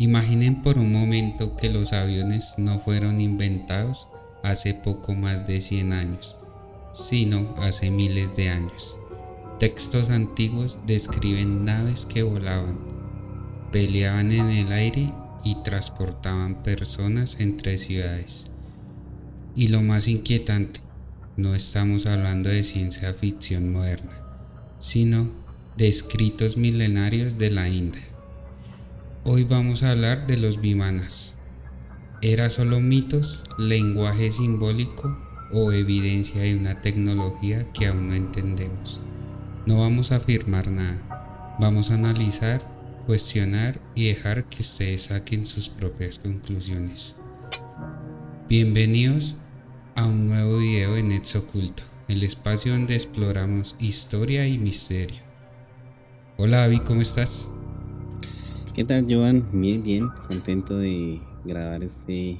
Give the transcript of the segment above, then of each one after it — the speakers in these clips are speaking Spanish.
Imaginen por un momento que los aviones no fueron inventados hace poco más de 100 años, sino hace miles de años. Textos antiguos describen naves que volaban, peleaban en el aire y transportaban personas entre ciudades. Y lo más inquietante, no estamos hablando de ciencia ficción moderna, sino de escritos milenarios de la India. Hoy vamos a hablar de los vimanas. ¿Era solo mitos, lenguaje simbólico o evidencia de una tecnología que aún no entendemos? No vamos a afirmar nada, vamos a analizar, cuestionar y dejar que ustedes saquen sus propias conclusiones. Bienvenidos a un nuevo video en Nexo Oculto, el espacio donde exploramos historia y misterio. Hola Avi, ¿cómo estás? ¿Qué tal, Joan? Bien, bien, contento de grabar este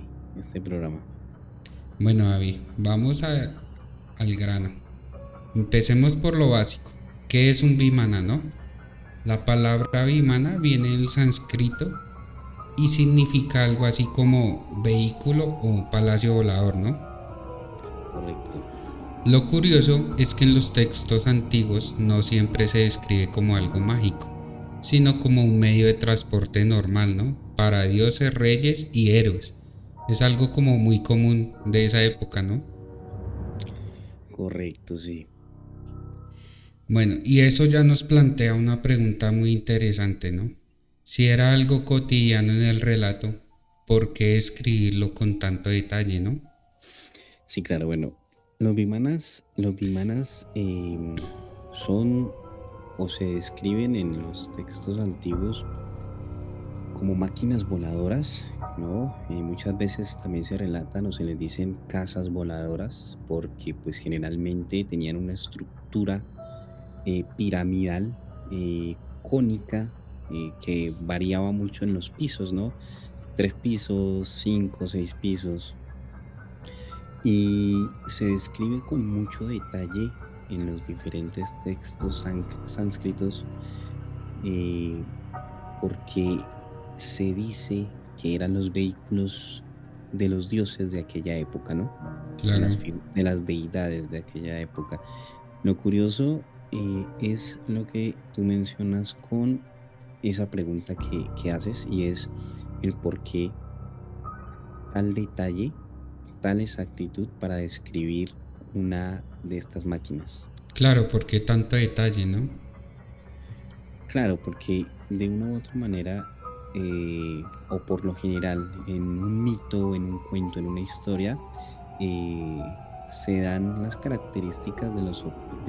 programa. Bueno Avi, al grano. Empecemos por lo básico. ¿Qué es un vimana, no? La palabra vimana viene del sánscrito y significa algo así como vehículo o palacio volador, ¿no? Correcto. Lo curioso es que en los textos antiguos no siempre se describe como algo mágico, sino como un medio de transporte normal, ¿no? Para dioses, reyes y héroes. Es algo como muy común de esa época, ¿no? Correcto, sí. Bueno, y eso ya nos plantea una pregunta muy interesante, ¿no? Si era algo cotidiano en el relato, ¿por qué escribirlo con tanto detalle, no? Sí, claro, bueno, los vimanas son o se describen en los textos antiguos como máquinas voladoras, ¿no? Muchas veces también se relatan o se les dicen casas voladoras porque pues generalmente tenían una estructura piramidal, cónica, que variaba mucho en los pisos, ¿no? 3 pisos, 5, 6 pisos. Y se describe con mucho detalle en los diferentes textos sánscritos, eh, porque se dice que eran los vehículos de los dioses de aquella época, ¿no? Claro, De las deidades de aquella época. Lo curioso es lo que tú mencionas con esa pregunta que haces y es el por qué tal detalle, tal exactitud para describir una de estas máquinas. claro, porque tanto detalle, ¿no? Claro, porque de una u otra manera, o por lo general, en un mito, en un cuento, en una historia, se dan las características de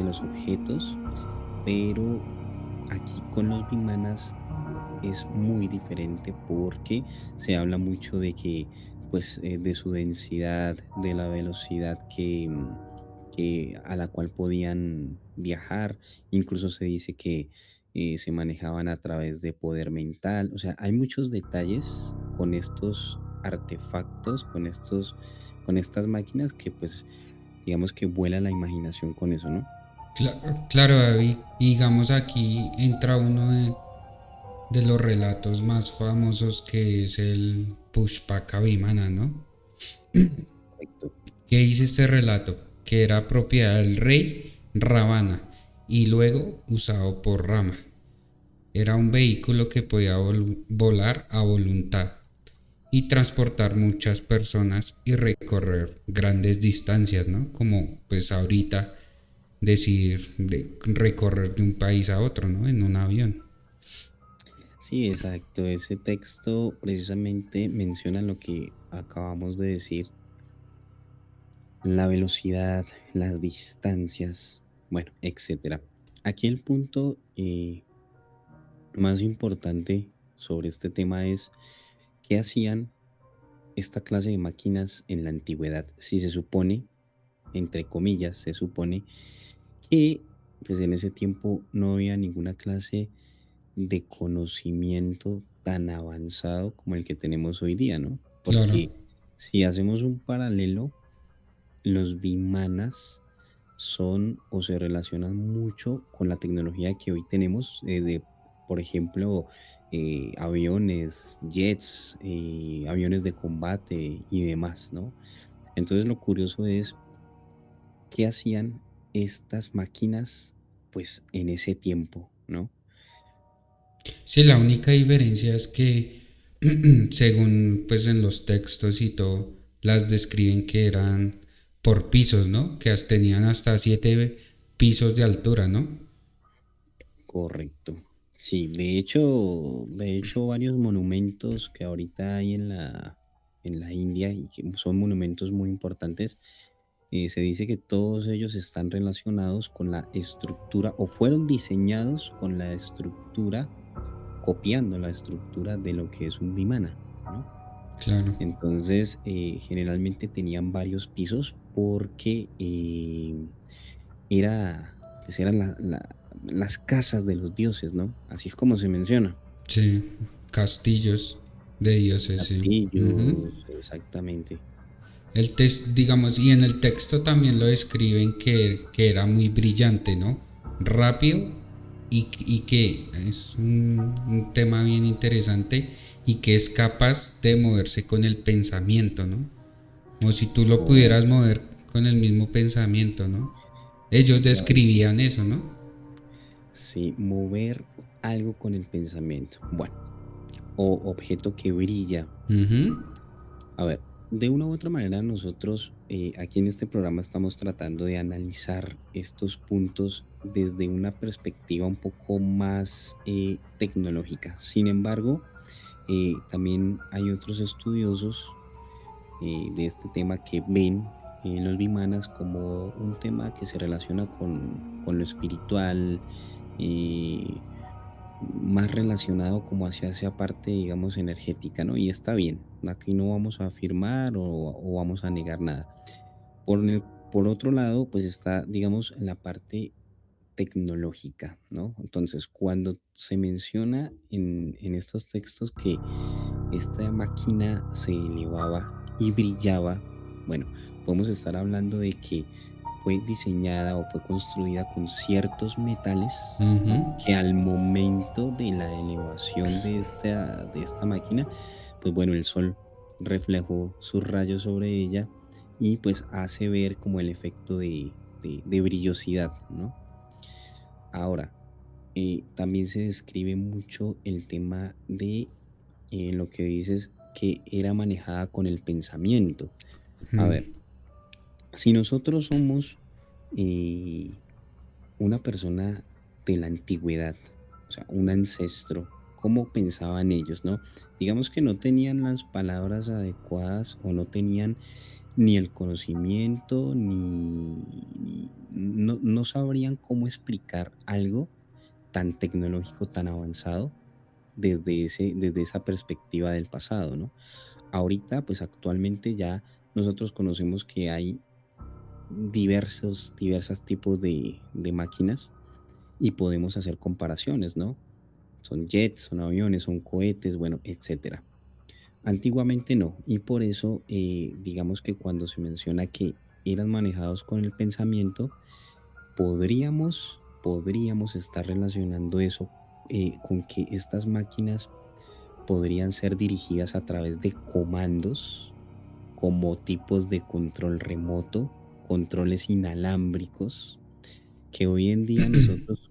los objetos, pero aquí con los bimanas es muy diferente porque se habla mucho de que, pues, de su densidad, de la velocidad que a la cual podían viajar. Incluso se dice que se manejaban a través de poder mental. O sea, hay muchos detalles con estos artefactos, con estas máquinas que, pues, digamos que vuela la imaginación con eso, ¿no? Claro, David. Y digamos aquí entra uno de los relatos más famosos que es el Pushpaka Vimana, ¿no? Correcto. ¿Qué dice este relato? Que era propiedad del rey Ravana y luego usado por Rama. Era un vehículo que podía volar a voluntad y transportar muchas personas y recorrer grandes distancias, ¿no? Como pues ahorita decidir recorrer de un país a otro, ¿no? En un avión. Sí, exacto. Ese texto precisamente menciona lo que acabamos de decir, la velocidad, las distancias, bueno, etcétera. Aquí el punto más importante sobre este tema es qué hacían esta clase de máquinas en la antigüedad. Si se supone, entre comillas, se supone que pues en ese tiempo no había ninguna clase de conocimiento tan avanzado como el que tenemos hoy día, ¿no? Claro, Porque si hacemos un paralelo, los bimanas son o se relacionan mucho con la tecnología que hoy tenemos, por ejemplo, aviones, jets, aviones de combate y demás, ¿no? Entonces lo curioso es qué hacían estas máquinas pues en ese tiempo, ¿no? Sí, la única diferencia es que según pues en los textos y todo, las describen que eran por pisos, ¿no? Que tenían hasta 7 pisos de altura, ¿no? Correcto. Sí, de hecho varios monumentos que ahorita hay en la India y que son monumentos muy importantes, se dice que todos ellos están relacionados con la estructura o fueron diseñados con la estructura, copiando la estructura de lo que es un vimana, ¿no? Claro. Entonces, generalmente tenían varios pisos porque eran las casas de los dioses, ¿no? Así es como se menciona. Sí, castillos de dioses, sí. Ujú. Castillos, exactamente. Digamos, y en el texto también lo describen que era muy brillante, ¿no? Rápido y que es un tema bien interesante y que es capaz de moverse con el pensamiento, ¿no? Como si tú lo pudieras Correcto. mover con el mismo pensamiento, ¿no? Ellos Claro. describían eso, ¿no? Sí, mover algo con el pensamiento. Bueno, o objeto que brilla. Ujú. A ver, de una u otra manera nosotros aquí en este programa estamos tratando de analizar estos puntos desde una perspectiva un poco más tecnológica. Sin embargo, también hay otros estudiosos de este tema que ven los vimanas como un tema que se relaciona con lo espiritual, eh, más relacionado como hacia esa parte, digamos, energética, ¿no? Y está bien, aquí no vamos a afirmar o vamos a negar nada. Por, el- por otro lado, pues está, digamos, la parte tecnológica, ¿no? Entonces, cuando se menciona en estos textos que esta máquina se elevaba y brillaba, bueno, podemos estar hablando de que fue diseñada o fue construida con ciertos metales, Ujú. ¿no? Que al momento de la elevación de esta máquina, pues bueno, el sol reflejó sus rayos sobre ella y pues hace ver como el efecto de brillosidad, ¿no? Ahora, también se describe mucho el tema de lo que dices que era manejada con el pensamiento. A Mm. ver, si nosotros somos eh, una persona de la antigüedad, o sea, un ancestro, ¿cómo pensaban ellos, no? Digamos que no tenían las palabras adecuadas o no tenían ni el conocimiento, no sabrían cómo explicar algo tan tecnológico, tan avanzado desde esa perspectiva del pasado, ¿no? Ahorita, pues actualmente ya nosotros conocemos que hay diversos tipos de máquinas y podemos hacer comparaciones, ¿no? Son jets, son aviones, son cohetes, bueno, etcétera. Antiguamente no, y por eso digamos que cuando se menciona que eran manejados con el pensamiento, podríamos estar relacionando eso con que estas máquinas podrían ser dirigidas a través de comandos como tipos de control remoto, controles inalámbricos, que hoy en día nosotros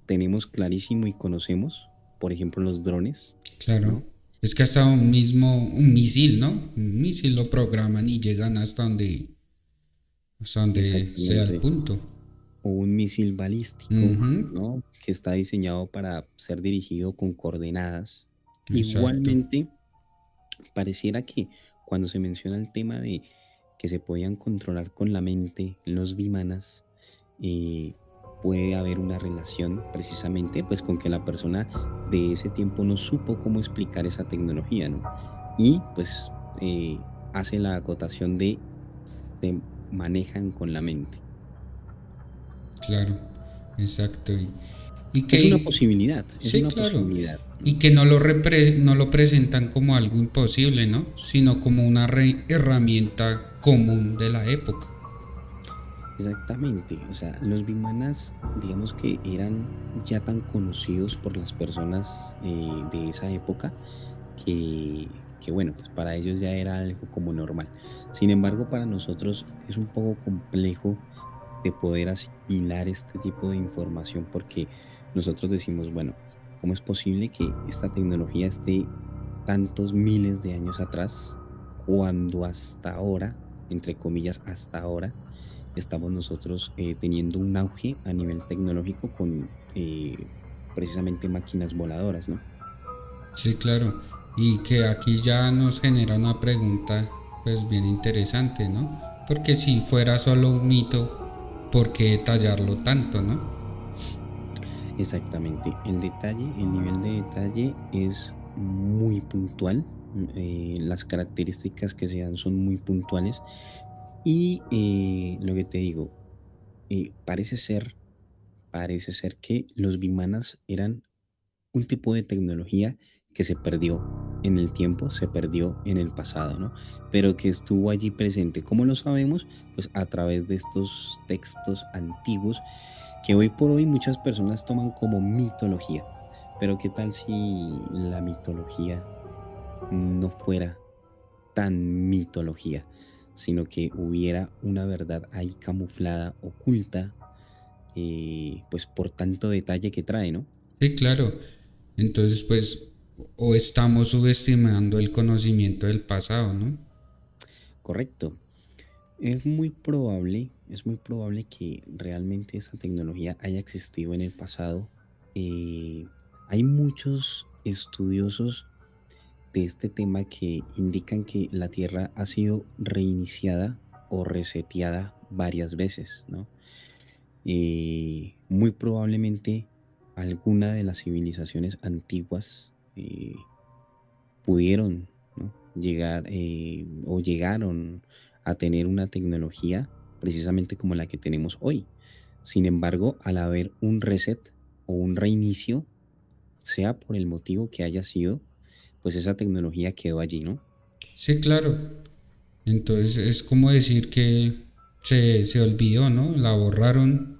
tenemos clarísimo y conocemos, por ejemplo, los drones, Claro. ¿no? Es que hasta un misil, ¿no? Un misil lo programan y llegan hasta donde sea el Exactamente. punto. O un misil balístico, Ujú. ¿no? Que está diseñado para ser dirigido con coordenadas. Exacto. Igualmente, pareciera que cuando se menciona el tema de que se podían controlar con la mente los vimanas, eh, puede haber una relación precisamente pues con que la persona de ese tiempo no supo cómo explicar esa tecnología, ¿no? Y pues hace la acotación de se manejan con la mente. Claro. Exacto. Y Es una que, posibilidad, es sí, una claro. posibilidad, Y ¿no? que no lo presentan como algo imposible, ¿no? Sino como una herramienta común de la época. Exactamente, o sea, los bimanas, digamos que eran ya tan conocidos por las personas de esa época que, bueno, pues para ellos ya era algo como normal. Sin embargo, para nosotros es un poco complejo de poder asimilar este tipo de información porque nosotros decimos, bueno, ¿cómo es posible que esta tecnología esté tantos miles de años atrás cuando hasta ahora, entre comillas, hasta ahora, estamos nosotros teniendo un auge a nivel tecnológico con precisamente máquinas voladoras, ¿no? Sí, claro. Y que aquí ya nos genera una pregunta pues bien interesante, ¿no? Porque si fuera solo un mito, ¿por qué detallarlo tanto, no? Exactamente. El detalle, el nivel de detalle es muy puntual. Las características que se dan son muy puntuales. Y lo que te digo, parece ser que los bimanas eran un tipo de tecnología que se perdió en el tiempo, se perdió en el pasado, ¿no? Pero que estuvo allí presente. ¿Cómo lo sabemos? Pues a través de estos textos antiguos que hoy por hoy muchas personas toman como mitología. Pero ¿qué tal si la mitología no fuera tan mitología, sino que hubiera una verdad ahí camuflada, oculta, pues por tanto detalle que trae, ¿no? Sí, claro. Entonces, pues, o estamos subestimando el conocimiento del pasado, ¿no? Correcto. Es muy probable que realmente esta tecnología haya existido en el pasado. Eh, Hay muchos estudiosos de este tema que indican que la Tierra ha sido reiniciada o reseteada varias veces, ¿no? Muy probablemente alguna de las civilizaciones antiguas pudieron, ¿no? Llegar o llegaron a tener una tecnología precisamente como la que tenemos hoy. Sin embargo, al haber un reset o un reinicio, sea por el motivo que haya sido, pues esa tecnología quedó allí, ¿no? Sí, claro. Entonces es como decir que se olvidó, ¿no? La borraron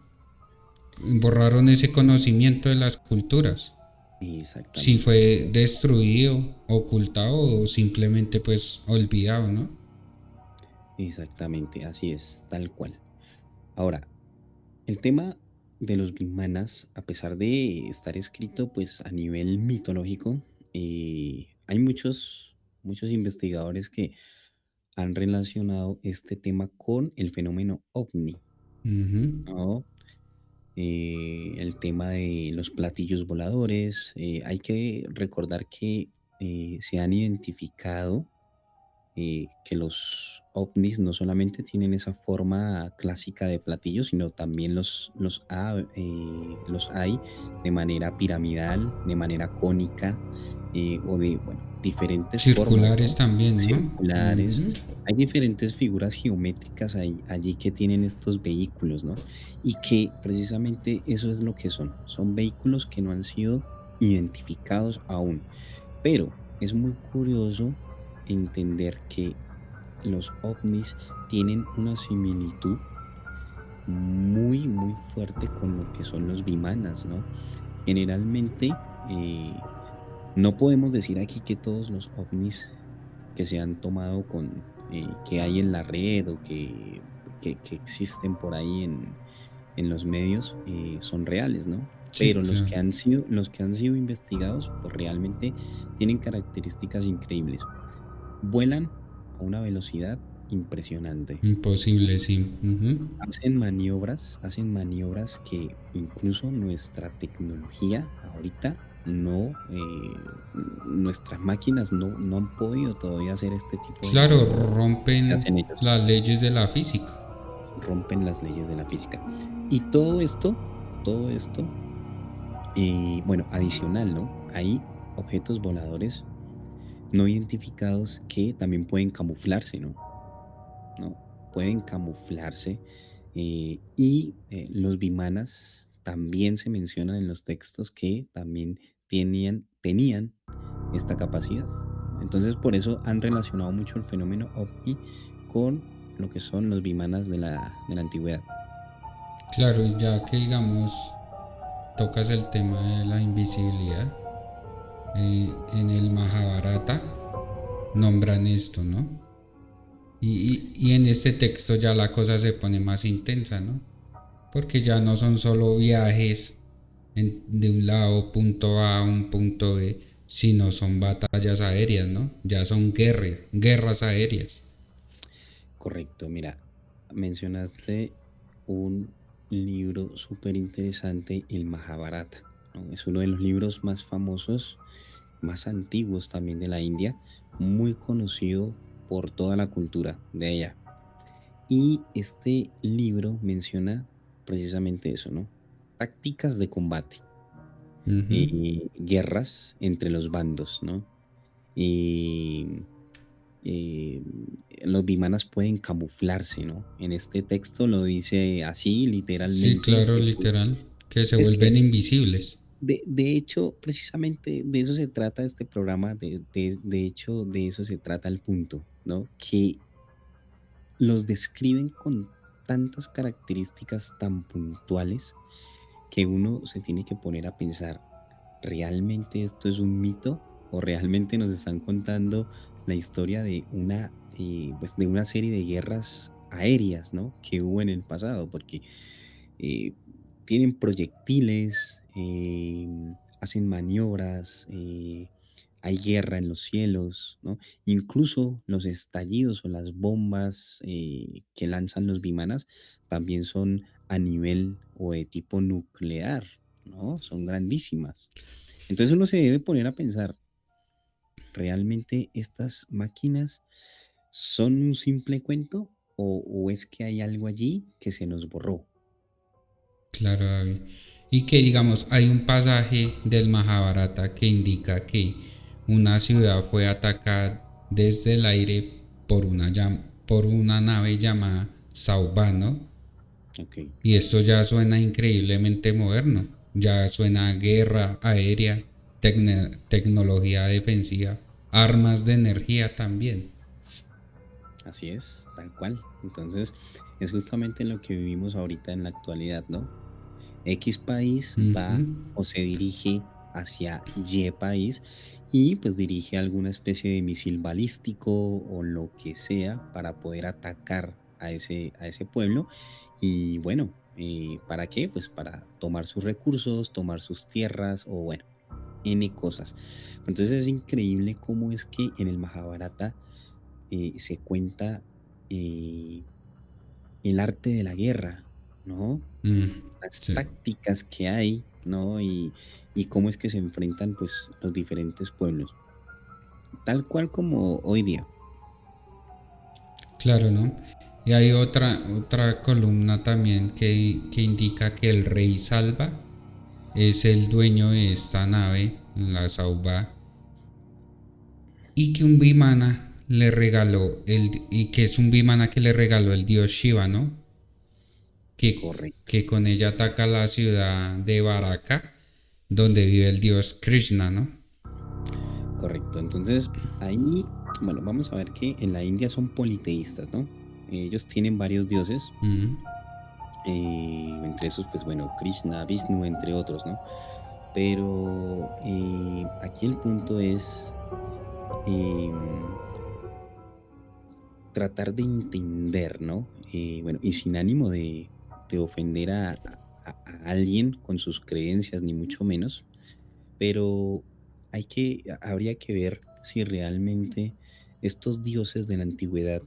ese conocimiento de las culturas. Si Exactamente, fue destruido, ocultado o simplemente pues olvidado, ¿no? exactamente, así es, tal cual. Ahora, el tema de los Vimanas, a pesar de estar escrito pues a nivel mitológico, hay muchos investigadores que han relacionado este tema con el fenómeno ovni, Ujú. ¿no? El tema de los platillos voladores. Hay que recordar que se han identificado que los ovnis no solamente tienen esa forma clásica de platillo, sino también los hay de manera piramidal, de manera cónica o de, bueno, diferentes formas, Circulares ¿no? también, ¿no? Circulares. Ujú. Hay diferentes figuras geométricas allí que tienen estos vehículos, ¿no? Y que precisamente eso es lo que son. Son vehículos que no han sido identificados aún. Pero es muy curioso entender que los ovnis tienen una similitud muy, muy fuerte con lo que son los bimanas, ¿no? Generalmente, no podemos decir aquí que todos los ovnis que se han tomado que hay en la red o que existen por ahí en los medios, son reales, ¿no? Sí, Pero claro. los que han sido investigados, pues realmente tienen características increíbles. Vuelan a una velocidad impresionante. Imposible, sí. Ujú. Hacen maniobras que incluso nuestra tecnología ahorita no, nuestras máquinas no han podido todavía hacer este tipo de Claro, maniobras que rompen hacen ellos. las leyes de la física. Rompen las leyes de la física. Y todo esto, bueno, adicional, ¿no? Hay objetos voladores no identificados que también pueden camuflarse, ¿no? Pueden camuflarse y los bimanas también se mencionan en los textos que también tenían esta capacidad, ¿no? Entonces, por eso han relacionado mucho el fenómeno ovni con lo que son los bimanas de la antigüedad. Claro, y ya que digamos tocas el tema de la invisibilidad, en el Mahabharata nombran esto, ¿no? Y en este texto ya la cosa se pone más intensa, ¿no? Porque ya no son solo viajes de un lado, punto A a un punto B, sino son batallas aéreas, ¿no? Ya son guerras aéreas. Correcto, mira, mencionaste un libro súper interesante, el Mahabharata, ¿no? Es uno de los libros más famosos, más antiguos también de la India, muy conocido por toda la cultura de ella. Y este libro menciona precisamente eso, ¿no? Tácticas de combate, Ujú. guerras entre los bandos, ¿no? Y eh, los vimanas pueden camuflarse, ¿no? En este texto lo dice así, Sí, literalmente. claro, literal, que se Es que, vuelven invisibles. de hecho, precisamente de eso se trata este programa, de hecho, de eso se trata el punto, ¿no? Que los describen con tantas características tan puntuales que uno se tiene que poner a pensar, ¿realmente esto es un mito o realmente nos están contando la historia de pues de una serie de guerras aéreas, ¿no? Que hubo en el pasado? Porque eh, tienen proyectiles, hacen maniobras, hay guerra en los cielos, ¿no? Incluso los estallidos o las bombas que lanzan los bimanas también son a nivel o de tipo nuclear, ¿no? Son grandísimas. Entonces uno se debe poner a pensar, ¿realmente estas máquinas son un simple cuento o es que hay algo allí que se nos borró? Claro, David. Y que digamos, hay un pasaje del Mahabharata que indica que una ciudad fue atacada desde el aire por una nave llamada Sauban, ¿no? Ok, Y esto ya suena increíblemente moderno. Ya suena a guerra aérea, tecnología defensiva, armas de energía también. así es, tal cual. Entonces es justamente lo que vivimos ahorita en la actualidad, ¿no? X país Ujú. va o se dirige hacia Y país y pues dirige alguna especie de misil balístico o lo que sea para poder atacar a ese pueblo. Y bueno, ¿para qué? Pues para tomar sus recursos, tomar sus tierras o bueno, N cosas. Entonces es increíble cómo es que en el Mahabharata se cuenta eh, el arte de la guerra, ¿no? Mm, Las sí. tácticas que hay, ¿no? Y cómo es que se enfrentan, pues, los diferentes pueblos. Tal cual como hoy día. Claro, ¿no? Y hay otra columna también que indica que el rey Salva es el dueño de esta nave, la Sauba, y que un Vimana le regaló y que es un Vimana que le regaló el dios Shiva, ¿no? Correcto, Que con ella ataca la ciudad de Baraka, donde vive el dios Krishna, ¿no? correcto. Entonces, ahí, bueno, vamos a ver que en la India son politeístas, ¿no? Ellos tienen varios dioses, Mm, entre esos, pues bueno, Krishna, Vishnu, entre otros, ¿no? Pero aquí el punto es em, tratar de entender, ¿no? Bueno, y sin ánimo de ofender a alguien con sus creencias, ni mucho menos, pero habría que ver si realmente estos dioses de la antigüedad,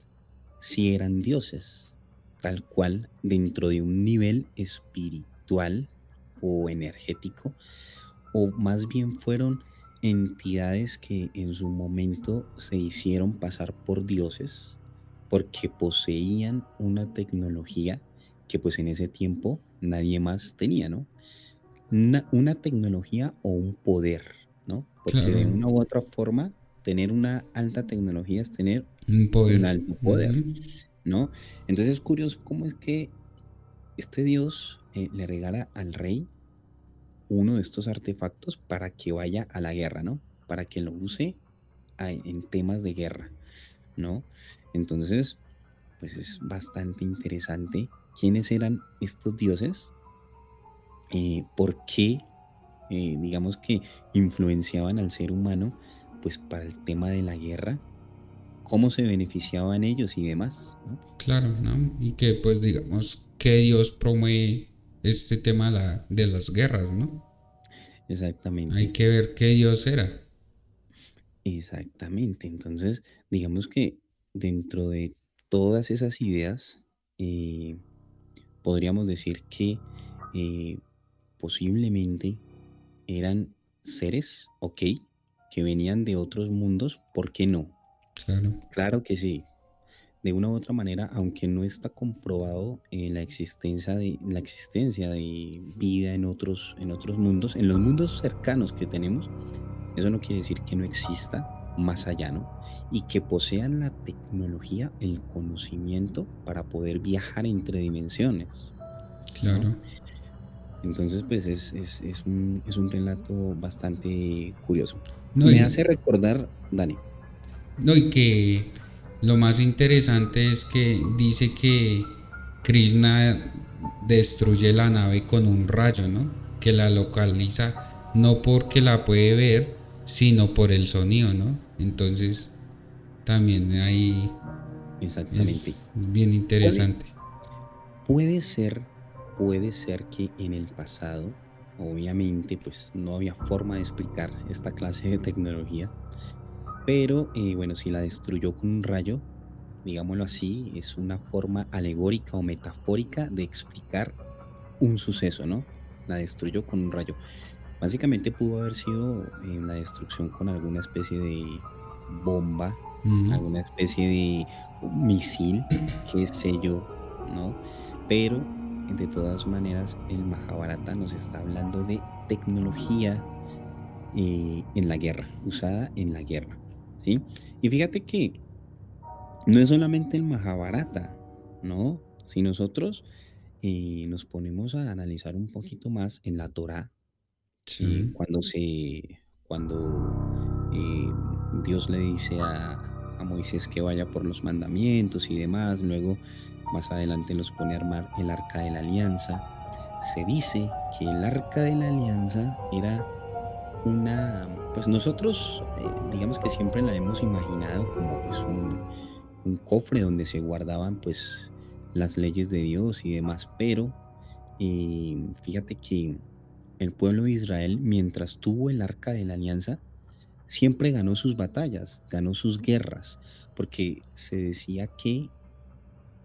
si eran dioses, tal cual, dentro de un nivel espiritual o energético, o más bien fueron entidades que en su momento se hicieron pasar por dioses porque poseían una tecnología que pues en ese tiempo nadie más tenía, ¿no? Una tecnología o un poder, ¿no? Porque de claro, una u otra forma, tener una alta tecnología es tener un poder. un alto poder, Ujú. ¿no? Entonces es curioso cómo es que este dios le regala al rey uno de estos artefactos para que vaya a la guerra, ¿no? Para que lo use en temas de guerra, ¿no? Entonces, pues es bastante interesante quiénes eran estos dioses, por qué, digamos que influenciaban al ser humano, pues para el tema de la guerra, cómo se beneficiaban ellos y demás, ¿no? Claro, ¿no? Y que pues digamos que Dios promueve este tema de las guerras, ¿no? Hay Exactamente, que ver qué Dios era. exactamente. Entonces, digamos que dentro de todas esas ideas, eh, podríamos decir que eh, posiblemente eran seres, ok, que venían de otros mundos, ¿por qué no? Claro, Claro que sí. De una u otra manera, aunque no está comprobado la existencia de vida en otros mundos, en los mundos cercanos que tenemos, eso no quiere decir que no exista más allá, ¿no? Y que posean la tecnología, el conocimiento para poder viajar entre dimensiones, ¿no? claro. Entonces, pues es un relato bastante curioso. No, Me y, hace recordar, Dani. no, y que lo más interesante es que dice que Krishna destruye la nave con un rayo, ¿no? Que la localiza no porque la puede ver, sino por el sonido, ¿no? Entonces también ahí Exactamente. es bien Puede, interesante. puede ser, puede ser que en el pasado, obviamente, pues no había forma de explicar esta clase de tecnología, pero bueno, si la destruyó con un rayo, digámoslo así, es una forma alegórica o metafórica de explicar un suceso, ¿no? La destruyó con un rayo. Básicamente pudo haber sido la destrucción con alguna especie de bomba, Ujú. alguna especie de misil, qué sé yo, ¿no? Pero de todas maneras el Mahabharata nos está hablando de tecnología en la guerra, usada en la guerra, ¿sí? Y fíjate que no es solamente el Mahabharata, ¿no? Si nosotros nos ponemos a analizar un poquito más en la Torá, Sí, cuando Dios le dice a Moisés que vaya por los mandamientos y demás, luego más adelante los pone a armar el arca de la alianza, se dice que el arca de la alianza era pues nosotros digamos que siempre la hemos imaginado como pues un cofre donde se guardaban pues las leyes de Dios y demás, pero fíjate que el pueblo de Israel, mientras tuvo el arca de la alianza, siempre ganó sus batallas, ganó sus guerras, porque se decía que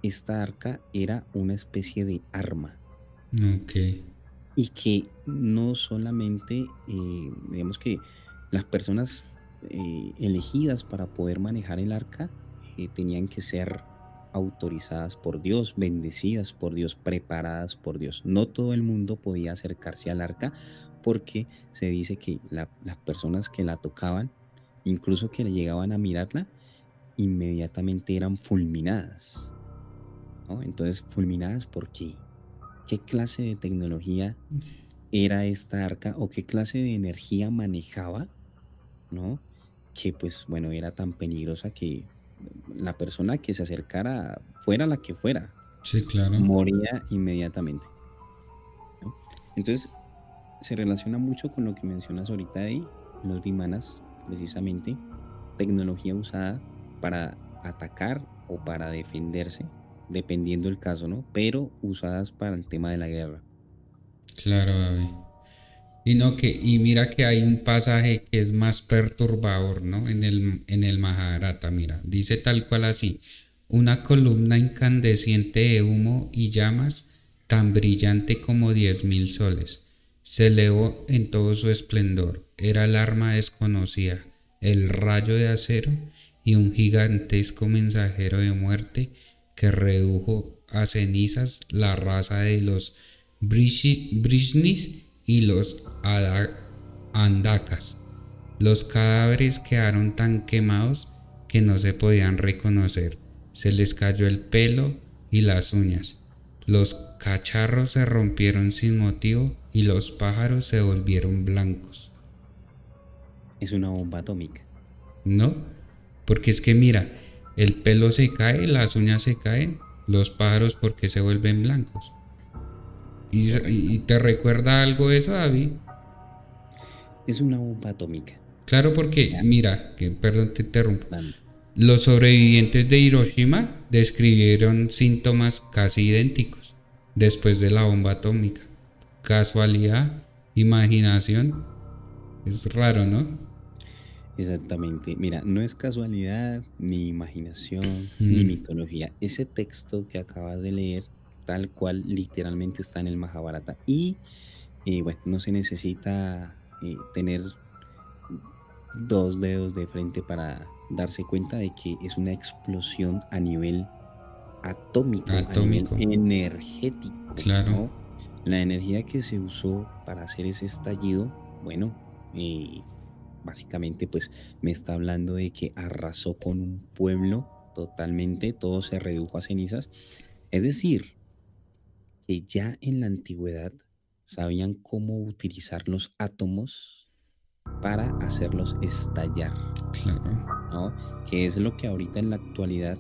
esta arca era una especie de arma ok, y que no solamente, digamos que las personas elegidas para poder manejar el arca tenían que ser autorizadas por Dios, bendecidas por Dios, preparadas por Dios. No todo el mundo podía acercarse al arca porque se dice que las personas que la tocaban, incluso que le llegaban a mirarla, inmediatamente eran fulminadas, ¿no? Entonces, fulminadas ¿por qué? ¿Qué clase de tecnología era esta arca o qué clase de energía manejaba, ¿no? Que pues bueno, era tan peligrosa que la persona que se acercara, fuera la que fuera, sí, claro, moría inmediatamente, ¿no? Entonces, se relaciona mucho con lo que mencionas ahorita de los vimanas, precisamente, tecnología usada para atacar o para defenderse, dependiendo del caso, ¿no? Pero usadas para el tema de la guerra. claro, David. Y mira que hay un pasaje que es más perturbador, ¿no? En el Mahabharata, mira, dice tal cual así: una columna incandescente de humo y llamas, tan brillante como 10.000 soles, se elevó en todo su esplendor. Era el arma desconocida, el rayo de acero y un gigantesco mensajero de muerte que redujo a cenizas la raza de los Brishnis y los Andakas. Los cadáveres quedaron tan quemados que no se podían reconocer. Se les cayó el pelo y las uñas. Los cacharros se rompieron sin motivo y los pájaros se volvieron blancos. Es una bomba atómica. ¿No? Porque es que mira, el pelo se cae, las uñas se caen, los pájaros por qué se vuelven blancos. ¿Y Correcto. te recuerda algo eso, David? Es una bomba atómica. Claro, porque, Ya, mira, que perdón te interrumpo. dame. Los sobrevivientes de Hiroshima describieron síntomas casi idénticos después de la bomba atómica. Casualidad, imaginación, es raro, ¿no? Exactamente. Mira, no es casualidad, ni imaginación, ni Mm, mitología. Ese texto que acabas de leer, tal cual, literalmente está en el Mahabharata. Y bueno, no se necesita tener dos dedos de frente para darse cuenta de que es una explosión a nivel atómico, a nivel atómico, energético, claro, ¿no? La energía que se usó para hacer ese estallido, bueno, básicamente pues me está hablando de que arrasó con un pueblo totalmente, todo se redujo a cenizas. Es decir, que ya en la antigüedad sabían cómo utilizar los átomos para hacerlos estallar, claro, ¿no? Que es lo que ahorita en la actualidad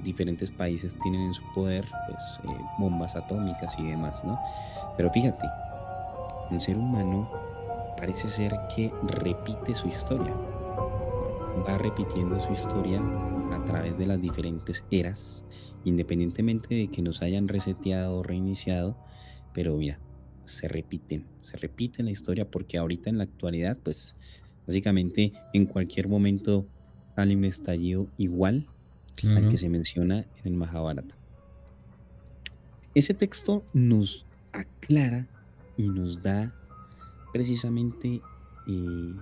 diferentes países tienen en su poder, pues bombas atómicas y demás, ¿no? Pero fíjate, el ser humano parece ser que repite su historia, ¿no? Va repitiendo su historia a través de las diferentes eras, independientemente de que nos hayan reseteado o reiniciado, pero mira, se repite la historia porque ahorita en la actualidad, pues básicamente en cualquier momento sale un estallido igual al que claro, se menciona en el Mahabharata. Ese texto nos aclara y nos da precisamente eh,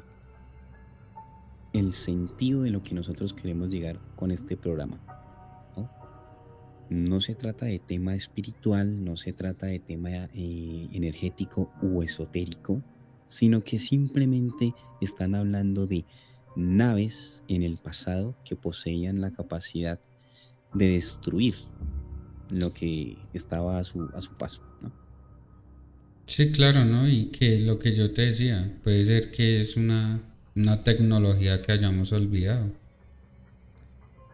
el sentido de lo que nosotros queremos llegar con este programa, ¿no? No se trata de tema espiritual, no se trata de tema energético o esotérico, sino que simplemente están hablando de naves en el pasado que poseían la capacidad de destruir lo que estaba a su paso, ¿no? sí, claro, ¿no? Y que lo que yo te decía, puede ser que es una tecnología que hayamos olvidado.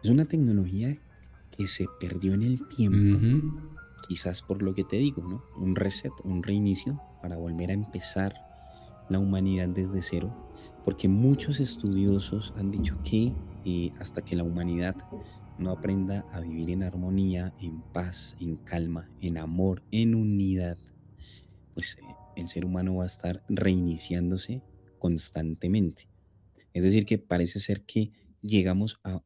Es una tecnología que se perdió en el tiempo, Ujú, quizás por lo que te digo, ¿no? Un reset, un reinicio para volver a empezar la humanidad desde cero, porque muchos estudiosos han dicho que hasta que la humanidad no aprenda a vivir en armonía, en paz, en calma, en amor, en unidad, pues el ser humano va a estar reiniciándose constantemente. Es decir, que parece ser que llegamos a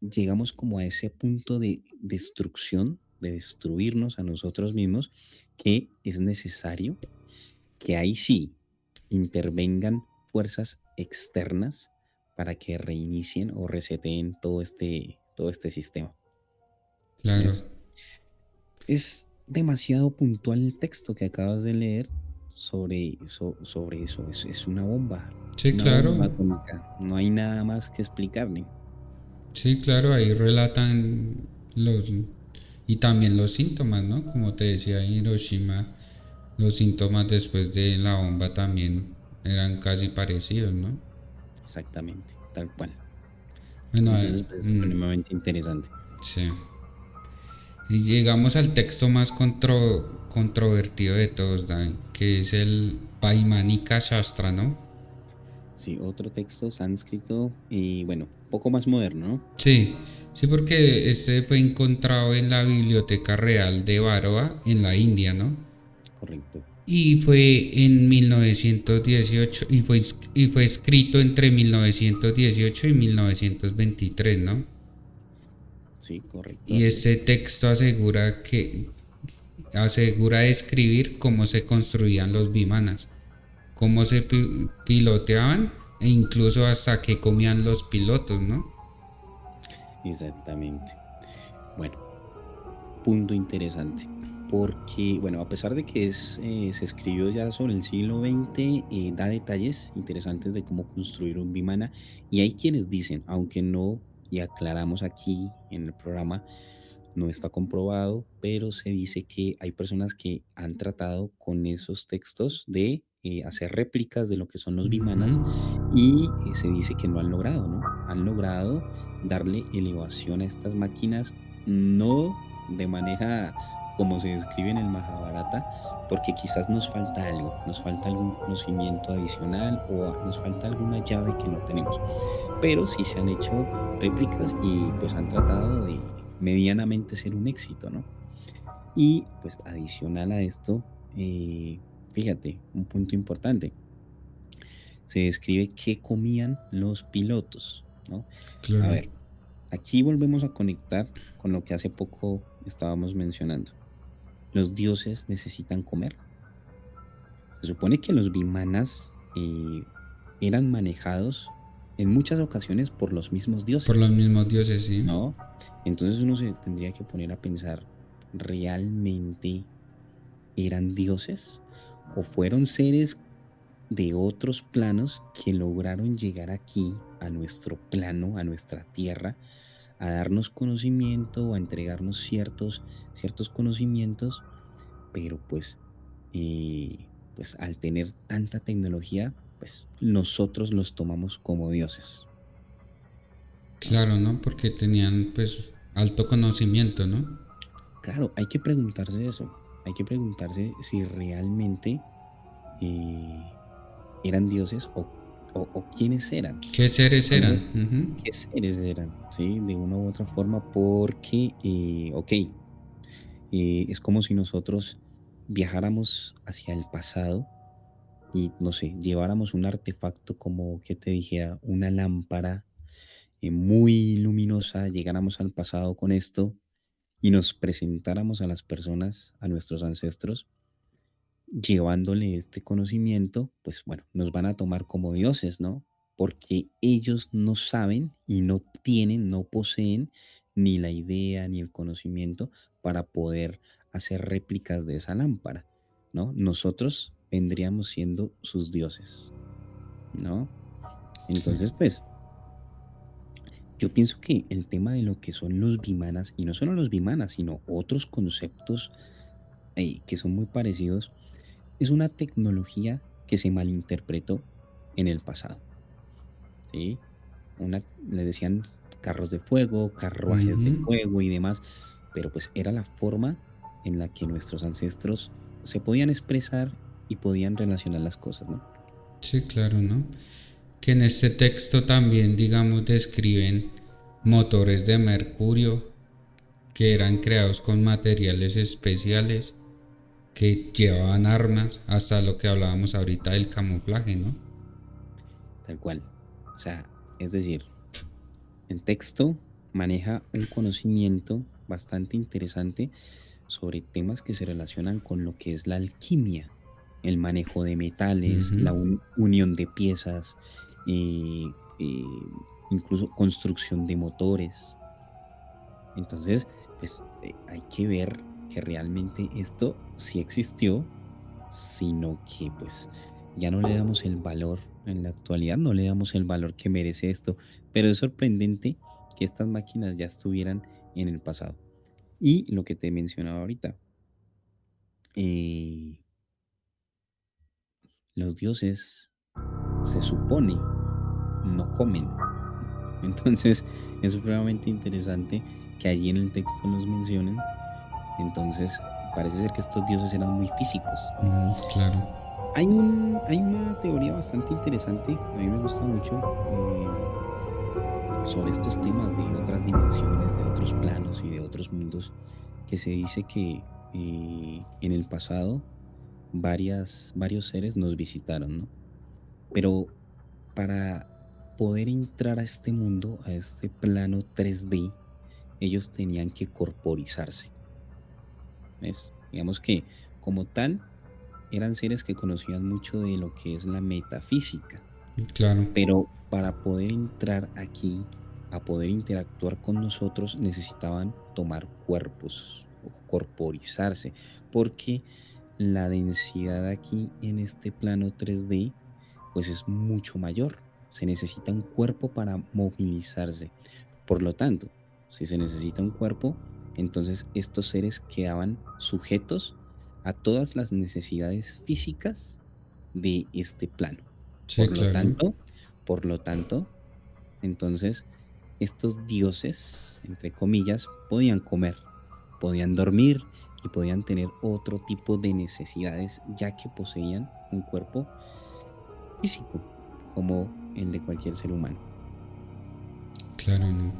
llegamos como a ese punto de destrucción, de destruirnos a nosotros mismos, que es necesario que ahí sí intervengan fuerzas externas para que reinicien o reseteen todo este sistema. claro. Es demasiado puntual el texto que acabas de leer sobre eso. Es Sí, una claro. bomba atómica. No hay nada más que explicarle. Sí, claro, ahí relatan los y también los síntomas, ¿no? Como te decía en Hiroshima, los síntomas después de la bomba también eran casi parecidos, ¿no? Exactamente, tal cual. Bueno, Entonces, pues, es supremamente interesante. sí. Y llegamos al texto más controvertido de todos, David, que es el Paimanika Shastra, ¿no? Sí, otro texto sánscrito y bueno, poco más moderno, ¿no? Sí, sí, porque este fue encontrado en la Biblioteca Real de Baroa, en la India, ¿no? Correcto. Y fue en 1918 y fue escrito entre 1918 y 1923, ¿no? Sí, correcto, Y así este es. texto asegura describir cómo se construían los vimanas, cómo se piloteaban e incluso hasta qué comían los pilotos, ¿no? Exactamente. Bueno, punto interesante. Porque, bueno, a pesar de que se escribió ya sobre el siglo XX, da detalles interesantes de cómo construir un Vimana. Y hay quienes dicen, aunque no, y aclaramos aquí en el programa, no está comprobado, pero se dice que hay personas que han tratado con esos textos de hacer réplicas de lo que son los Vimanas Ujú. y se dice que no han logrado, ¿no? Han logrado darle elevación a estas máquinas, no de manera como se describe en el Mahabharata, porque quizás nos falta algo, nos falta algún conocimiento adicional o nos falta alguna llave que no tenemos. Pero sí se han hecho réplicas y pues han tratado de medianamente ser un éxito, ¿no? Y pues adicional a esto, fíjate, un punto importante, se describe qué comían los pilotos, ¿no? A Claro. ver, aquí volvemos a conectar con lo que hace poco estábamos mencionando. Los dioses necesitan comer. Se supone que los vimanas eran manejados en muchas ocasiones por los mismos Por los dioses, mismos dioses, sí. ¿no? Entonces uno se tendría que poner a pensar, ¿realmente eran dioses? ¿O fueron seres de otros planos que lograron llegar aquí, a nuestro plano, a nuestra tierra, a darnos conocimiento o a entregarnos ciertos conocimientos, pero pues al tener tanta tecnología, pues nosotros los tomamos como dioses, ¿no? Claro, ¿no? Porque tenían pues alto conocimiento, ¿no? Claro, hay que preguntarse eso, hay que preguntarse si realmente eh, eran dioses o quiénes eran. ¿Qué seres eran? Algo, Ujú. qué seres eran, ¿sí? De una u otra forma, porque, ok, es como si nosotros viajáramos hacia el pasado y, no sé, lleváramos un artefacto como, que te dijera, una lámpara muy luminosa, llegáramos al pasado con esto y nos presentáramos a las personas, a nuestros ancestros, llevándole este conocimiento, pues bueno, nos van a tomar como dioses, ¿no? Porque ellos no saben y no tienen, no poseen ni la idea ni el conocimiento para poder hacer réplicas de esa lámpara, ¿no? Nosotros vendríamos siendo sus dioses, ¿no? Claro. Entonces, pues, yo pienso que el tema de lo que son los vimanas, y no solo los vimanas, sino otros conceptos que son muy parecidos, es una tecnología que se malinterpretó en el pasado, ¿sí? Le decían carros de fuego, carruajes de Ujú. fuego y demás, pero pues era la forma en la que nuestros ancestros se podían expresar y podían relacionar las cosas, ¿no? Sí, claro, ¿no? Que en este texto también, digamos, describen motores de mercurio que eran creados con materiales especiales, que llevaban armas, hasta lo que hablábamos ahorita del camuflaje, ¿no? Tal cual. O sea, es decir, el texto maneja un conocimiento bastante interesante sobre temas que se relacionan con lo que es la alquimia, el manejo de metales, Ujú. la unión de piezas, eh, eh, incluso construcción de motores. Entonces, pues hay que ver que realmente esto sí existió, sino que pues ya no le damos el valor en la actualidad, no le damos el valor que merece esto. Pero es sorprendente que estas máquinas ya estuvieran en el pasado. Y lo que te mencionaba ahorita, eh, los dioses se supone no comen. Entonces es supremamente interesante que allí en el texto los mencionen. Entonces parece ser que estos dioses eran muy físicos. Claro. Hay una teoría bastante interesante, a mí me gusta mucho, sobre estos temas de otras dimensiones, de otros planos y de otros mundos, que se dice que en el pasado varios seres nos visitaron, ¿no? Pero para poder entrar a este mundo, a este plano 3D, ellos tenían que corporizarse, ¿ves? Digamos que como tal, eran seres que conocían mucho de lo que es la metafísica, Claro. pero para poder entrar aquí, a poder interactuar con nosotros, necesitaban tomar cuerpos o corporizarse, porque la densidad aquí en este plano 3D pues es mucho mayor. Se necesita un cuerpo para movilizarse. Por lo tanto, si se necesita un cuerpo, entonces estos seres quedaban sujetos a todas las necesidades físicas de este plano. Sí, Por lo claro. tanto, por lo tanto, entonces estos dioses, entre comillas, podían comer podían dormir y podían tener otro tipo de necesidades, ya que poseían un cuerpo físico, como el de cualquier ser humano. Claro, no.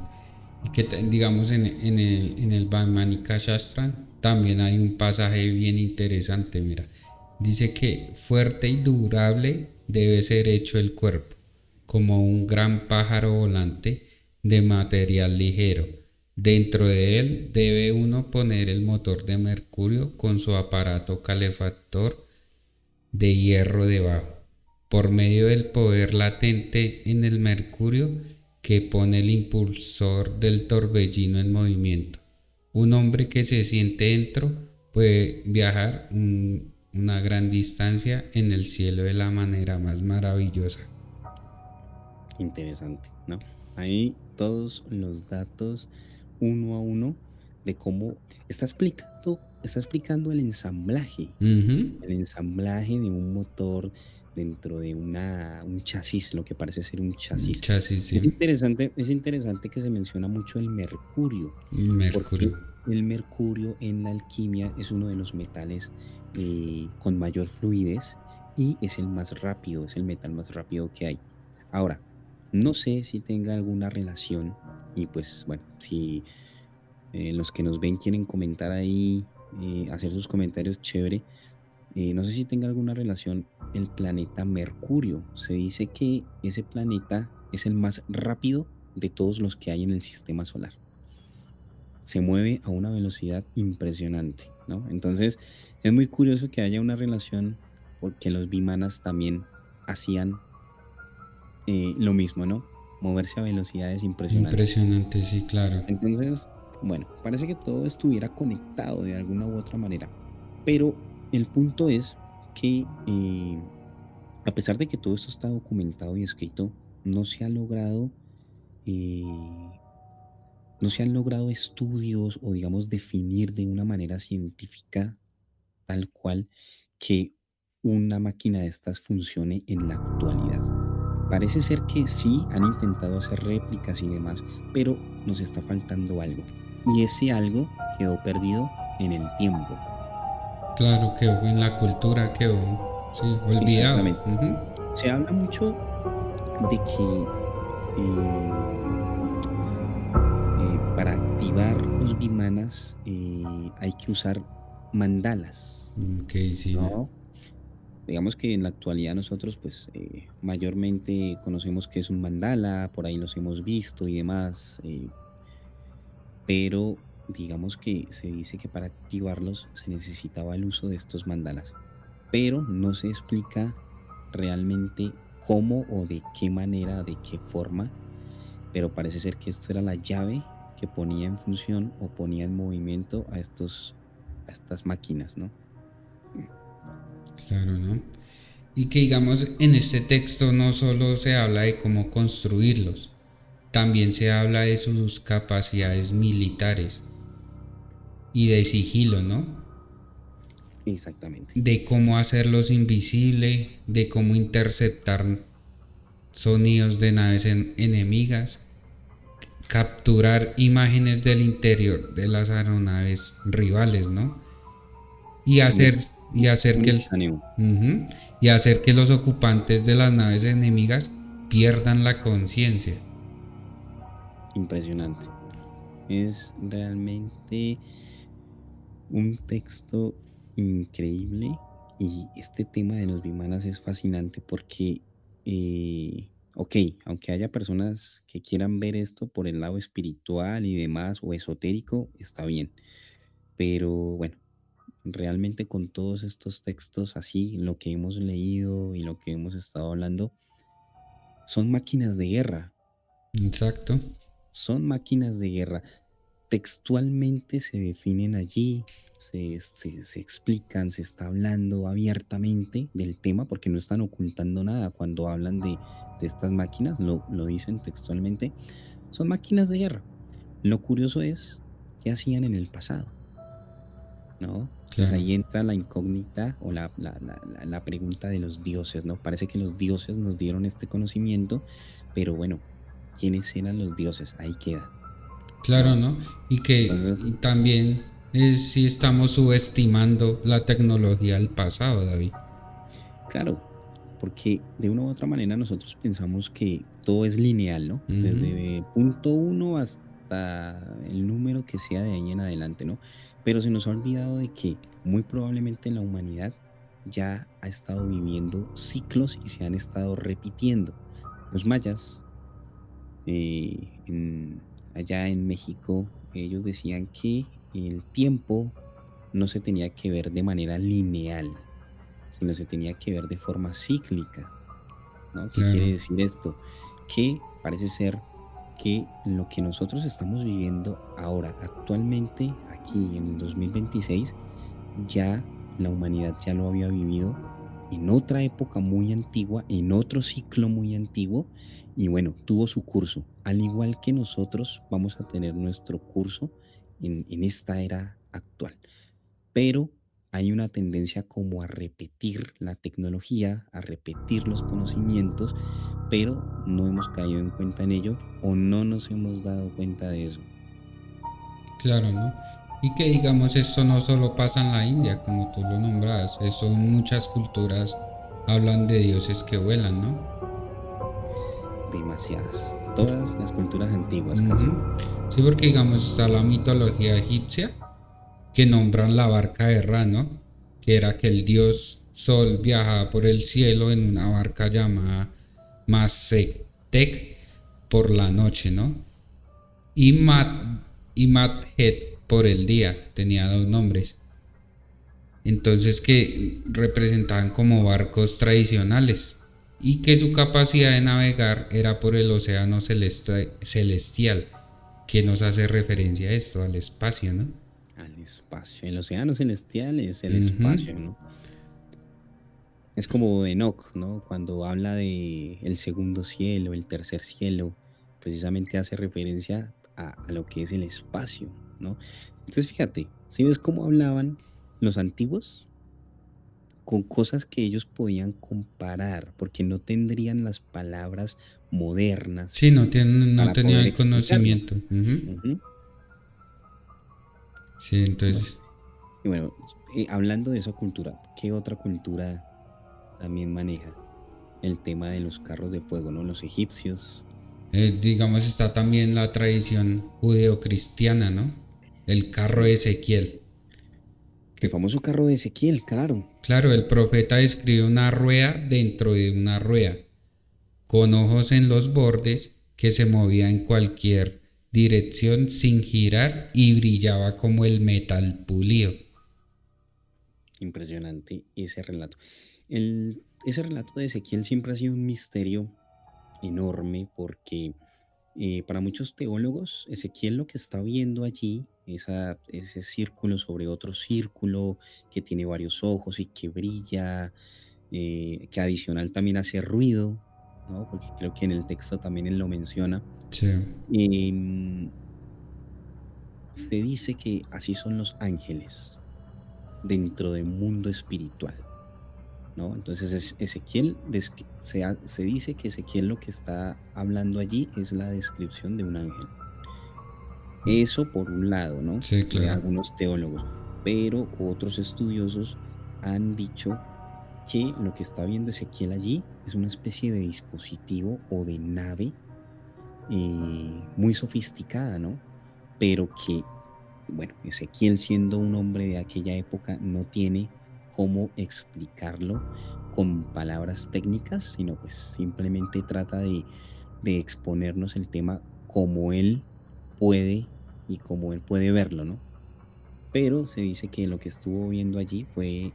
Y que digamos en el Brahmanika Shastra también hay un pasaje bien interesante, mira. Dice que fuerte y durable debe ser hecho el cuerpo, como un gran pájaro volante de material ligero. Dentro de él debe uno poner el motor de mercurio con su aparato calefactor de hierro debajo, por medio del poder latente en el mercurio que pone el impulsor del torbellino en movimiento. Un hombre que se siente dentro puede viajar una gran distancia en el cielo de la manera más maravillosa. Interesante, ¿no? Ahí todos los datos uno a uno de cómo está explicando Ujú. el ensamblaje de un motor dentro de un chasis, lo que parece ser un chasis. Chasis, sí. Es interesante que se menciona mucho el mercurio, porque Mercurio. el mercurio en la alquimia es uno de los metales con mayor fluidez y es el más rápido, es el metal más rápido que hay. Ahora, no sé si tenga alguna relación y pues bueno, si los que nos ven quieren comentar ahí, hacer sus comentarios, chévere. No sé si tenga alguna relación el planeta Mercurio. Se dice que ese planeta es el más rápido de todos los que hay en el sistema solar. Se mueve a una velocidad impresionante, ¿no? Entonces, es muy curioso que haya una relación porque los bimanas también hacían lo mismo, ¿no? Moverse a velocidades impresionantes. Impresionante, sí, claro. Entonces, bueno, parece que todo estuviera conectado de alguna u otra manera. Pero el punto es que a pesar de que todo esto está documentado y escrito, no se ha logrado, eh, no se han logrado estudios o digamos definir de una manera científica tal cual que una máquina de estas funcione en la actualidad. Parece ser que sí han intentado hacer réplicas y demás, pero nos está faltando algo. Y ese algo quedó perdido en el tiempo. Claro, quedó en la cultura, quedó, sí, olvidado. Exactamente. Ujú. Se habla mucho de que para activar los vimanas hay que usar mandalas, Ok, sí. ¿no? Digamos que en la actualidad nosotros pues mayormente conocemos que es un mandala, por ahí los hemos visto y demás, pero digamos que se dice que para activarlos se necesitaba el uso de estos mandalas, pero no se explica realmente cómo o de qué manera, de qué forma, pero parece ser que esto era la llave que ponía en función o ponía en movimiento a estas máquinas, ¿no? Claro, ¿no? Y que digamos, en este texto no solo se habla de cómo construirlos, también se habla de sus capacidades militares y de sigilo, ¿no? Exactamente. De cómo hacerlos invisibles, de cómo interceptar sonidos de naves enemigas, capturar imágenes del interior de las aeronaves rivales, ¿no? Y En hacer, y espacio hacer que el, simultáneo. Ujú, y hacer que los ocupantes de las naves enemigas pierdan la conciencia. Impresionante. Es realmente un texto increíble y este tema de los bimanas es fascinante porque, ok, aunque haya personas que quieran ver esto por el lado espiritual y demás o esotérico, está bien. Pero bueno, realmente con todos estos textos así, lo que hemos leído y lo que hemos estado hablando, son máquinas de guerra, Exacto. son máquinas de guerra. Textualmente se definen allí, se explican, se está hablando abiertamente del tema porque no están ocultando nada cuando hablan de estas máquinas, lo dicen textualmente, son máquinas de guerra. Lo curioso es qué hacían en el pasado, ¿no? Entonces Claro. ahí entra la incógnita o la pregunta de los dioses, ¿no? Parece que los dioses nos dieron este conocimiento, pero bueno, ¿quiénes eran los dioses? Ahí queda, Claro, ¿no? ¿no? Y que Entonces, y también Es si estamos subestimando la tecnología del pasado, David. Claro, porque de una u otra manera nosotros pensamos que todo es lineal, ¿no? Ujú. Desde punto uno hasta el número que sea de ahí en adelante, ¿no? Pero se nos ha olvidado de que muy probablemente la humanidad ya ha estado viviendo ciclos y se han estado repitiendo. Los mayas, allá en México, ellos decían que el tiempo no se tenía que ver de manera lineal, sino se tenía que ver de forma cíclica, ¿no? ¿Qué quiere Claro, decir esto? Que parece ser que lo que nosotros estamos viviendo ahora, actualmente, aquí en el 2026, ya la humanidad ya lo había vivido en otra época muy antigua, en otro ciclo muy antiguo, y bueno, tuvo su curso. Al igual que nosotros vamos a tener nuestro curso en esta era actual, pero hay una tendencia como a repetir la tecnología, a repetir los conocimientos, pero no hemos caído en cuenta en ello o no nos hemos dado cuenta de eso. claro, ¿no? Y que digamos, esto no solo pasa en la India, como tú lo nombras, eso en muchas culturas hablan de dioses que vuelan, ¿no? Demasiadas. Por- Todas las culturas antiguas casi. Ujú. Sí, porque digamos está la mitología egipcia que nombran la barca de Ra, ¿no? Que era que el dios Sol viajaba por el cielo en una barca llamada Masektek por la noche, ¿no? Y Madhet por el día, tenía dos nombres. Entonces que representaban como barcos tradicionales y que su capacidad de navegar era por el océano celestial, que nos hace referencia a esto, al espacio, ¿no? Al espacio. El océano celestial es el Ujú. espacio, ¿no? Es como Enoch, ¿no? Cuando habla de el segundo cielo, el tercer cielo, precisamente hace referencia a lo que es el espacio, ¿no? Entonces, fíjate, si ves cómo hablaban los antiguos con cosas que ellos podían comparar, porque no tendrían las palabras modernas Sí, no para tenía poder el explicarlo. conocimiento. Ujú. Ujú. Sí, Bueno, entonces, y bueno, hablando de esa cultura, ¿qué otra cultura también maneja el tema de los carros de fuego, ¿no? Los egipcios. digamos, está también la tradición judeocristiana, ¿no? El carro de Sí. Ezequiel. El Que, famoso carro de Ezequiel, claro. claro, el profeta describe una rueda dentro de una rueda, con ojos en los bordes, que se movía en cualquier dirección sin girar y brillaba como el metal pulido. Impresionante ese relato. Ese relato de Ezequiel siempre ha sido un misterio enorme porque para muchos teólogos, Ezequiel lo que está viendo allí, ese círculo sobre otro círculo que tiene varios ojos y que brilla, que adicional también hace ruido, ¿no? Porque creo que en el texto también él lo menciona. Sí, Em, Se dice que así son los ángeles dentro del mundo espiritual, ¿no? Entonces Ezequiel, se dice que Ezequiel lo que está hablando allí es la descripción de un ángel. Eso por un lado, ¿no? sí, De claro. algunos teólogos, pero otros estudiosos han dicho que lo que está viendo Ezequiel allí es una especie de dispositivo o de nave muy sofisticada, ¿no? Pero que, bueno, Ezequiel siendo un hombre de aquella época no tiene cómo explicarlo con palabras técnicas, sino pues simplemente trata de exponernos el tema como él puede y como él puede verlo, ¿no? Pero se dice que lo que estuvo viendo allí fue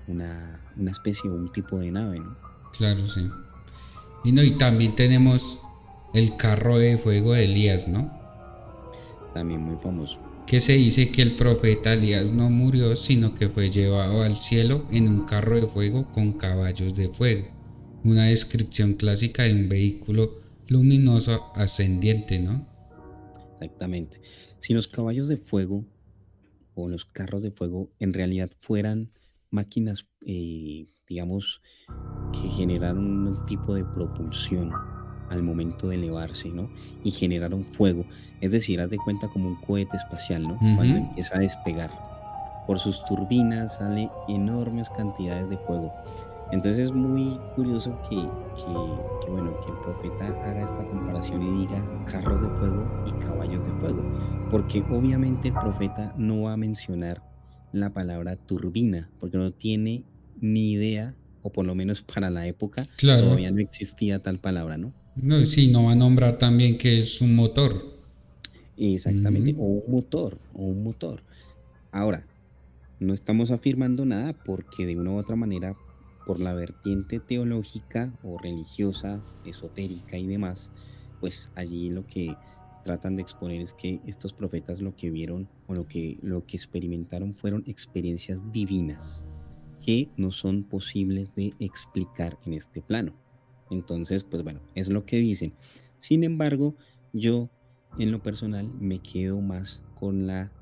una especie o un tipo de nave, ¿no? Claro, sí. Y no, y también tenemos el carro de fuego de Elías, ¿no? También muy famoso. Que se dice que el profeta Elías no murió, sino que fue llevado al cielo en un carro de fuego con caballos de fuego. Una descripción clásica de un vehículo luminoso ascendiente, ¿no? Exactamente. Si los caballos de fuego o los carros de fuego en realidad fueran máquinas, digamos, que generaran un tipo de propulsión al momento de elevarse, ¿no? Y generaron fuego. Es decir, haz de cuenta como un cohete espacial, ¿no? Ujú. Cuando empieza a despegar. Por sus turbinas sale enormes cantidades de fuego. Entonces es muy curioso bueno, que el profeta haga esta comparación y diga carros de fuego y caballos de fuego, porque obviamente el profeta no va a mencionar la palabra turbina, porque no tiene ni idea, o por lo menos para la época Claro. todavía no existía tal palabra, ¿no? No, sí, no va a nombrar también que es un motor. Exactamente, Ujú. o un motor. Ahora, no estamos afirmando nada porque de una u otra manera, por la vertiente teológica o religiosa, esotérica y demás, pues allí lo que tratan de exponer es que estos profetas lo que vieron o lo que experimentaron fueron experiencias divinas que no son posibles de explicar en este plano. Entonces, pues bueno, es lo que dicen. Sin embargo, yo en lo personal me quedo más con la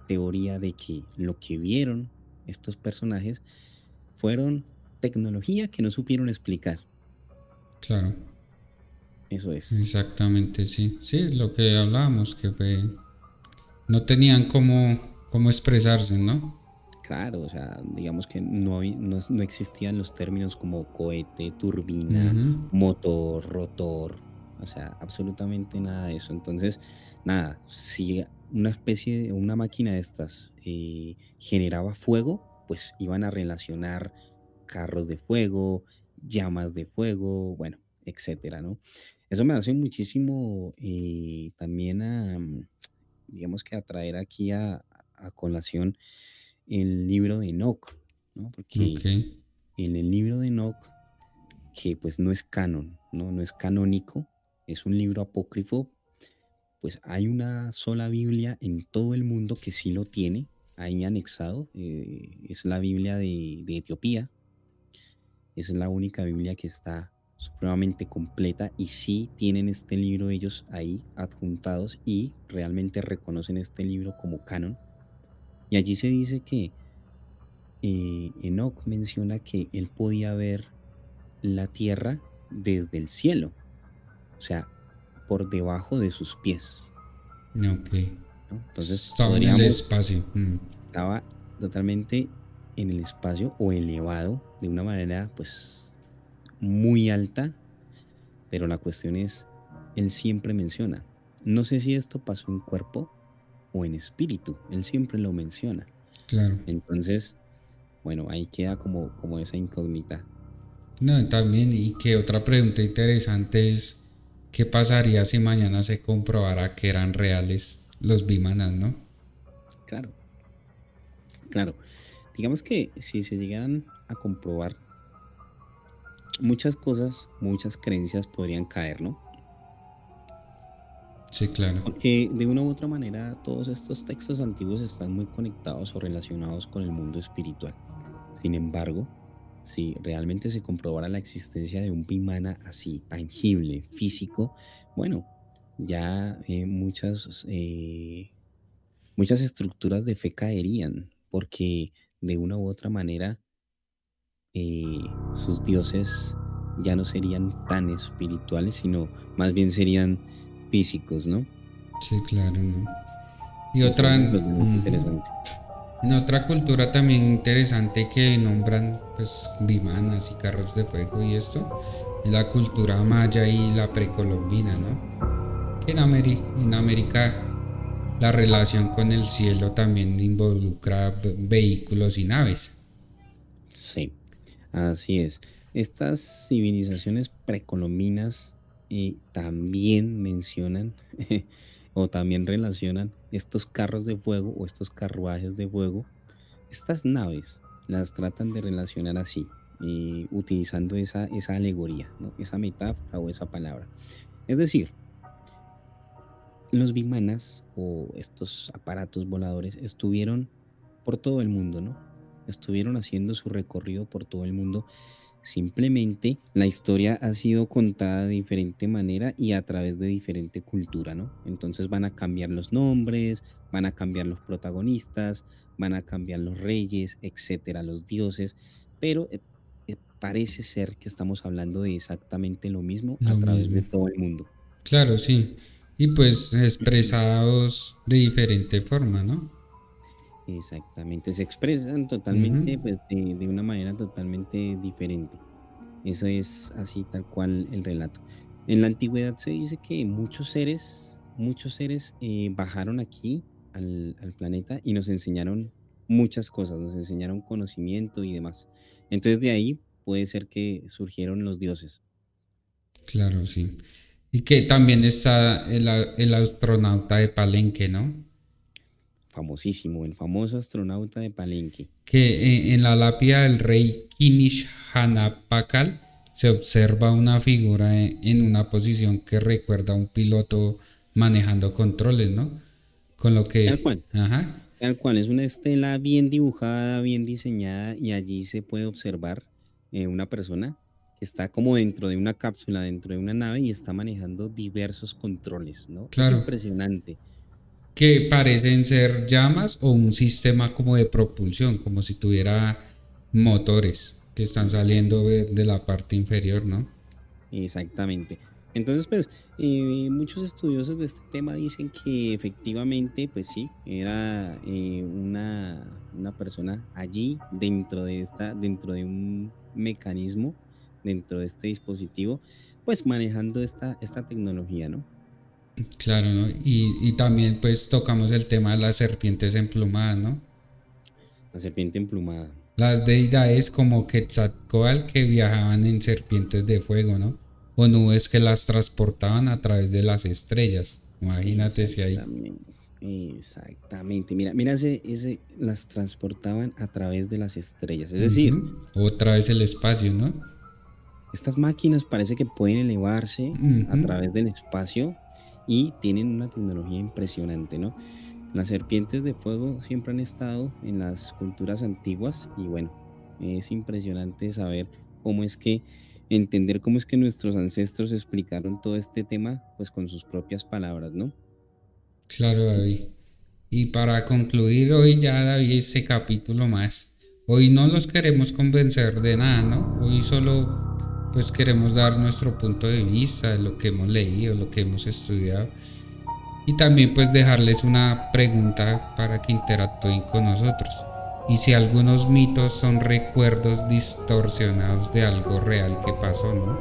teoría de que lo que vieron estos personajes fueron tecnología que no supieron explicar. Claro, Eso es. exactamente, sí. Sí, es lo que hablábamos, que fue, no tenían cómo expresarse, ¿no? Claro, o sea, digamos que no existían los términos como cohete, turbina, Ujú. motor, rotor, o sea, absolutamente nada de eso. Entonces, nada, si una especie de una máquina de estas generaba fuego, pues iban a relacionar carros de fuego, llamas de fuego, bueno, etcétera, ¿no? Eso me hace muchísimo también digamos que a traer aquí a colación el libro de Enoch, ¿no? Ok, Porque en el libro de Enoch, que pues no es canon, ¿no? No es canónico, es un libro apócrifo, pues hay una sola Biblia en todo el mundo que sí lo tiene ahí anexado, es la Biblia de Etiopía, es la única Biblia que está supremamente completa y sí tienen este libro ellos ahí adjuntados y realmente reconocen este libro como canon. Y allí se dice que Enoch menciona que él podía ver la tierra desde el cielo, o sea, por debajo de sus pies, ok. ¿no? Entonces Estaba en el podríamos, espacio. estaba totalmente en el espacio o elevado de una manera pues muy alta, pero la cuestión es, él siempre menciona, no sé si esto pasó en cuerpo o en espíritu, él siempre lo menciona. Claro. Entonces, bueno, ahí queda como esa incógnita. No, también, y que otra pregunta interesante es, ¿qué pasaría si mañana se comprobara que eran reales los bimanas, no? Claro, claro. Digamos que si se llegaran a comprobar, muchas cosas, muchas creencias podrían caer, ¿no? Sí, claro. Porque de una u otra manera todos estos textos antiguos están muy conectados o relacionados con el mundo espiritual. Sin embargo, si realmente se comprobara la existencia de un Vimana así, tangible, físico, bueno, ya muchas estructuras de fe caerían, porque de una u otra manera sus dioses ya no serían tan espirituales, sino más bien serían físicos, ¿no? Sí, claro, ¿no? Y otra, Entonces, pues bueno, es interesante. en otra cultura también interesante que nombran pues bimanas y carros de fuego y esto, es la cultura maya y la precolombina, ¿no? Que en América la relación con el cielo también involucra vehículos y naves. Sí, así es. Estas civilizaciones precolombinas también mencionan o también relacionan estos carros de fuego o estos carruajes de fuego. Estas naves las tratan de relacionar así, utilizando esa alegoría, ¿no? Esa metáfora o esa palabra. Es decir, los bimanas o estos aparatos voladores estuvieron por todo el mundo, ¿no? Estuvieron haciendo su recorrido por todo el mundo. Simplemente la historia ha sido contada de diferente manera y a través de diferente cultura, ¿no? Entonces van a cambiar los nombres, van a cambiar los protagonistas, van a cambiar los reyes, etcétera, los dioses, pero parece ser que estamos hablando de exactamente lo mismo a Lo través de mismo. todo el mundo. Claro, sí. Y pues expresados de diferente forma, ¿no? Exactamente, se expresan Ujú. totalmente, pues, de una manera totalmente diferente. Eso es así tal cual el relato. En la antigüedad se dice que muchos seres bajaron aquí al planeta y nos enseñaron muchas cosas, nos enseñaron conocimiento y demás. Entonces de ahí puede ser que surgieron los dioses. Claro, sí. Y que también está el astronauta de Palenque, ¿no? Famosísimo, el famoso astronauta de Palenque. Que en la lápida del rey Kinish Hanapakal se observa una figura en una posición que recuerda a un piloto manejando controles, ¿no? Con lo Tal que, cual. ajá, Tal cual, es una estela bien dibujada, bien diseñada y allí se puede observar una persona que está como dentro de una cápsula, dentro de una nave y está manejando diversos controles, ¿no? Es claro, impresionante. que parecen ser llamas o un sistema como de propulsión, como si tuviera motores que están saliendo Exacto, de la parte inferior, ¿no? exactamente. Entonces, pues, muchos estudiosos de este tema dicen que efectivamente, pues sí, era una persona allí dentro de un mecanismo, dentro de este dispositivo, pues manejando esta tecnología, ¿no? Claro, ¿no? Y también pues tocamos el tema de las serpientes emplumadas, ¿no? La serpiente emplumada. Las deidades como Quetzalcóatl que viajaban en serpientes de fuego, ¿no? O nubes que las transportaban a través de las estrellas. Imagínate si hay. Exactamente. Exactamente. Mira las transportaban a través de las estrellas. Es decir, Ujú. Otra vez el espacio, ¿no? estas máquinas parece que pueden elevarse a Ujú. través del espacio y tienen una tecnología impresionante, ¿no? Las serpientes de fuego siempre han estado en las culturas antiguas y bueno, es impresionante saber cómo es que, entender cómo es que nuestros ancestros explicaron todo este tema pues con sus propias palabras, ¿no? Claro, David. Y para concluir hoy ya, David, este capítulo más. Hoy no los queremos convencer de nada, ¿no? Hoy solo pues queremos dar nuestro punto de vista de lo que hemos leído, lo que hemos estudiado. Y también pues dejarles una pregunta para que interactúen con nosotros. Y si algunos mitos son recuerdos distorsionados de algo real que pasó, ¿no?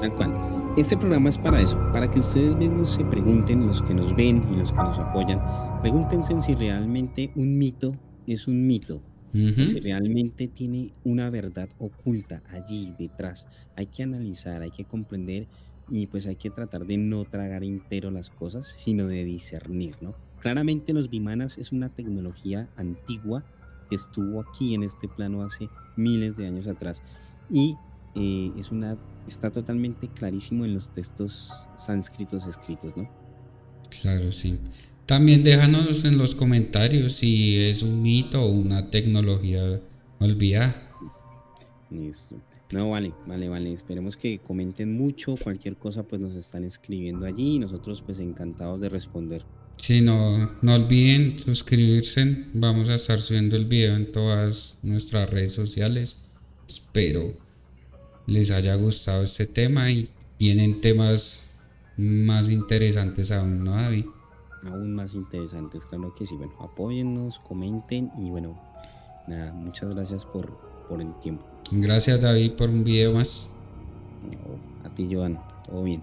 Tal cual. Este programa es para eso, para que ustedes mismos se pregunten, los que nos ven y los que nos apoyan, pregúntense si realmente un mito es un mito o si Ujú. realmente tiene una verdad oculta allí detrás. Hay que analizar, hay que comprender y pues hay que tratar de no tragar entero las cosas, sino de discernir, ¿no? Claramente los bimanas es una tecnología antigua que estuvo aquí en este plano hace miles de años atrás y es una está totalmente clarísimo en los textos sánscritos escritos, ¿no? Claro, sí. También déjanos en los comentarios si es un mito o una tecnología olvidada. Listo. No, vale, vale, vale. Esperemos que comenten mucho. Cualquier cosa, pues nos están escribiendo allí y nosotros, pues encantados de responder. Si no, no olviden suscribirse. Vamos a estar subiendo el video en todas nuestras redes sociales. Espero les haya gustado este tema y vienen temas más interesantes aún, ¿no, David? Aún más interesantes, claro que sí. Bueno, apóyennos, comenten y bueno, nada, muchas gracias por el tiempo. Gracias, David, por un video más. No, a ti, Joan, todo bien.